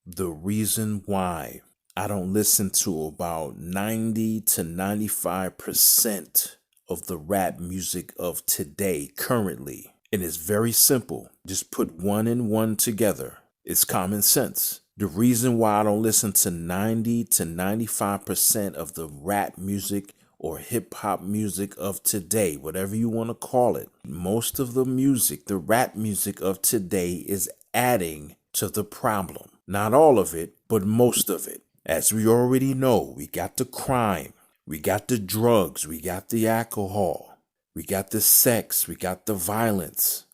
The reason why I don't listen to about 90 to 95% of the rap music of today currently. And it's very simple. Just put one and one together. It's common sense. The reason why I don't listen to 90 to 95% of the rap music or hip hop music of today, whatever you want to call it, most of the music, the rap music of today is adding to the problem. Not all of it, but most of it. As we already know, we got the crime, we got the drugs, we got the alcohol, we got the sex, we got the violence,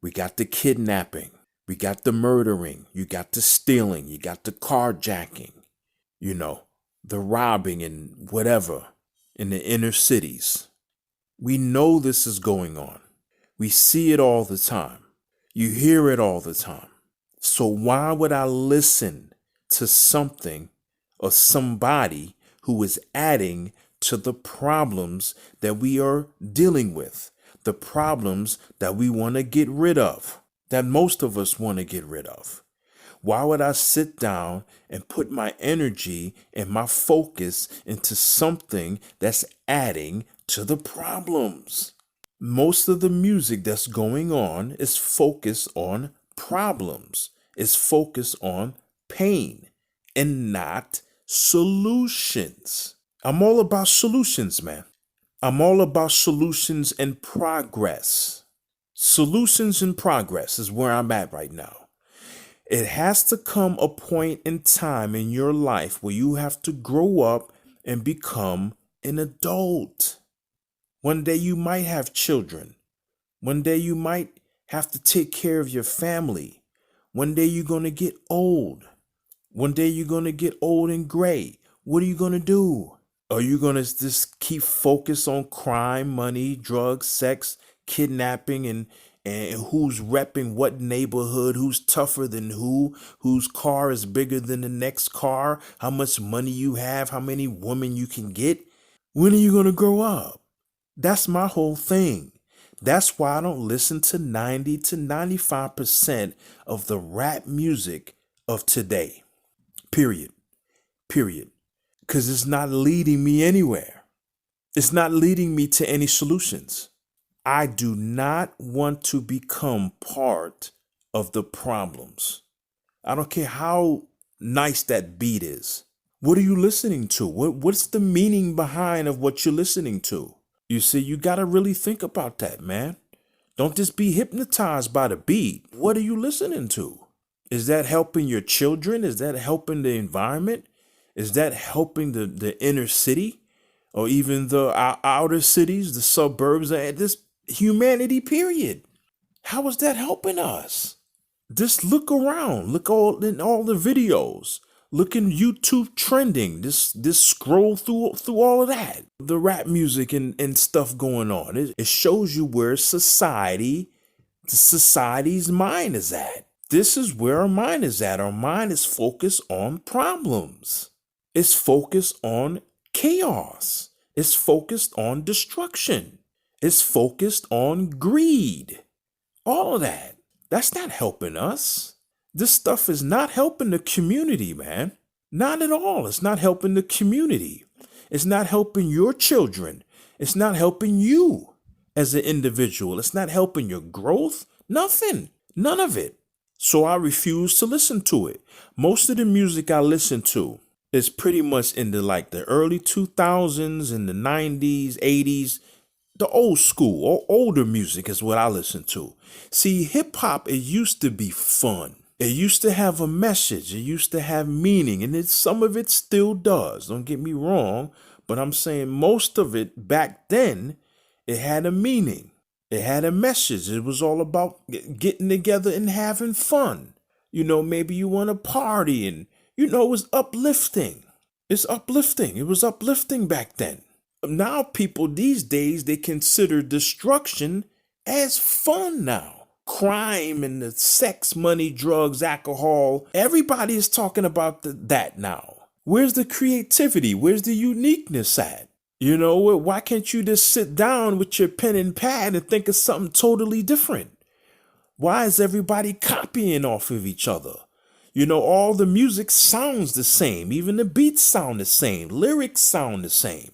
we got the kidnapping, we got the murdering, you got the stealing, you got the carjacking, the robbing and whatever in the inner cities. We know this is going on. We see it all the time. You hear it all the time. So why would I listen to something or somebody who is adding to the problems that we are dealing with, the problems that we want to get rid of, that most of us want to get rid of? Why would I sit down and put my energy and my focus into something that's adding to the problems? Most of the music that's going on is focused on problems, is focused on pain and not solutions. I'm all about solutions, man. I'm all about solutions and progress. Solutions and progress is where I'm at right now. It has to come a point in time in your life where you have to grow up and become an adult. One day you might have children. One day you might have to take care of your family. One day you're going to get old. One day you're going to get old and gray. What are you going to do? Are you going to just keep focused on crime, money, drugs, sex, kidnapping, and who's repping what neighborhood, who's tougher than whose car is bigger than the next car, how much money you have, how many women you can get? When are you going to grow up? That's my whole thing. That's why I don't listen to 90 to 95% of the rap music of today. Period. Period. Because it's not leading me anywhere. It's not leading me to any solutions. I do not want to become part of the problems. I don't care how nice that beat is. What are you listening to? What's the meaning behind of what you're listening to? You see, you got to really think about that, man. Don't just be hypnotized by the beat. What are you listening to? Is that helping your children? Is that helping the environment? Is that helping the inner city or even the outer cities, the suburbs, this humanity, period? How is that helping us? Just look around. Look in all the videos. Look in YouTube trending. This scroll through all of that. The rap music and stuff going on. It shows you where the society's mind is at. This is where our mind is at. Our mind is focused on problems. It's focused on chaos. It's focused on destruction. It's focused on greed. All of that. That's not helping us. This stuff is not helping the community, man. Not at all. It's not helping the community. It's not helping your children. It's not helping you as an individual. It's not helping your growth. Nothing. None of it. So I refuse to listen to it. Most of the music I listen to is pretty much in the early 2000s and the 90s, 80s. The old school or older music is what I listen to. See, hip hop, it used to be fun. It used to have a message. It used to have meaning, and some of it still does. Don't get me wrong, but I'm saying most of it back then, it had a meaning. It had a message. It was all about getting together and having fun. Maybe you want to party and, it was uplifting. It's uplifting. It was uplifting back then. Now people these days, they consider destruction as fun now. Crime and the sex, money, drugs, alcohol. Everybody is talking about that now. Where's the creativity? Where's the uniqueness at? Why can't you just sit down with your pen and pad and think of something totally different? Why is everybody copying off of each other? All the music sounds the same. Even the beats sound the same. Lyrics sound the same.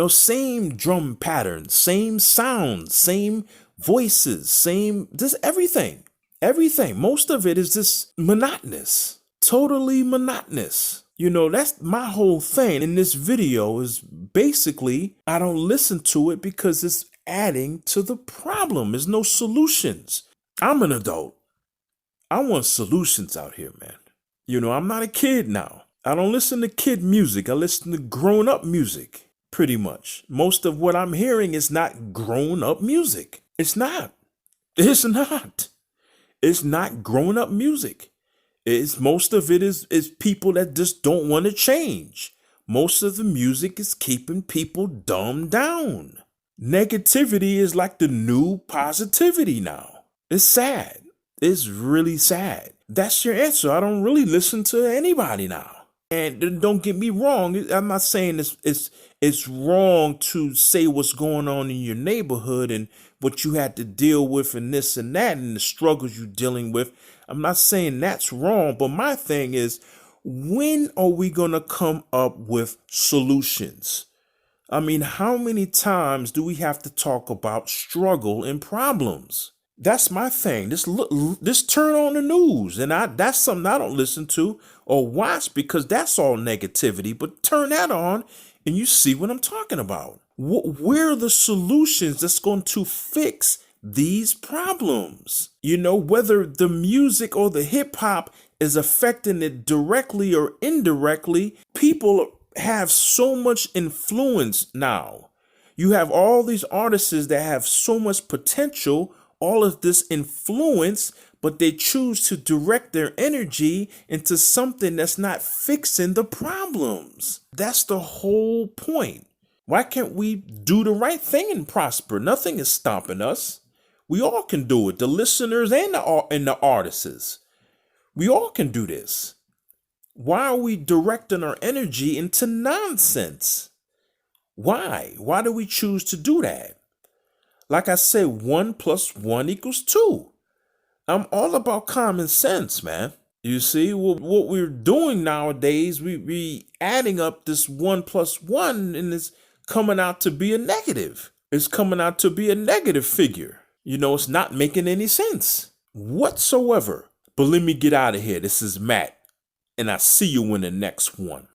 Same drum patterns, same sounds, same voices, same, just everything. Everything. Most of it is just monotonous. Totally monotonous. That's my whole thing in this video is basically I don't listen to it because it's adding to the problem. There's no solutions. I'm an adult. I want solutions out here, man. I'm not a kid now. I don't listen to kid music. I listen to grown up music, pretty much. Most of what I'm hearing is not grown up music. It's not. It's not. It's not grown up music. Most of it is people that just don't want to change. Most of the music is keeping people dumbed down. Negativity is like the new positivity now. It's sad. It's really sad. That's your answer. I don't really listen to anybody now. And don't get me wrong. I'm not saying it's wrong to say what's going on in your neighborhood and what you had to deal with and this and that and the struggles you're dealing with. I'm not saying that's wrong. But my thing is, when are we going to come up with solutions? I mean, how many times do we have to talk about struggle and problems? That's my thing. Just turn on the news, and that's something I don't listen to or watch because that's all negativity. But turn that on, and you see what I'm talking about. Where are the solutions that's going to fix these problems? Whether the music or the hip hop is affecting it directly or indirectly, people have so much influence now. You have all these artists that have so much potential, all of this influence, but they choose to direct their energy into something that's not fixing the problems. That's the whole point. Why can't we do the right thing and prosper? Nothing is stopping us. We all can do it. The listeners and the artists. We all can do this. Why are we directing our energy into nonsense? Why? Why do we choose to do that? Like I said, 1 + 1 = 2. I'm all about common sense, man. You see, what we're doing nowadays, we adding up this 1 + 1 and it's coming out to be a negative. It's coming out to be a negative figure. It's not making any sense whatsoever. But let me get out of here. This is Matt, and I see you in the next one.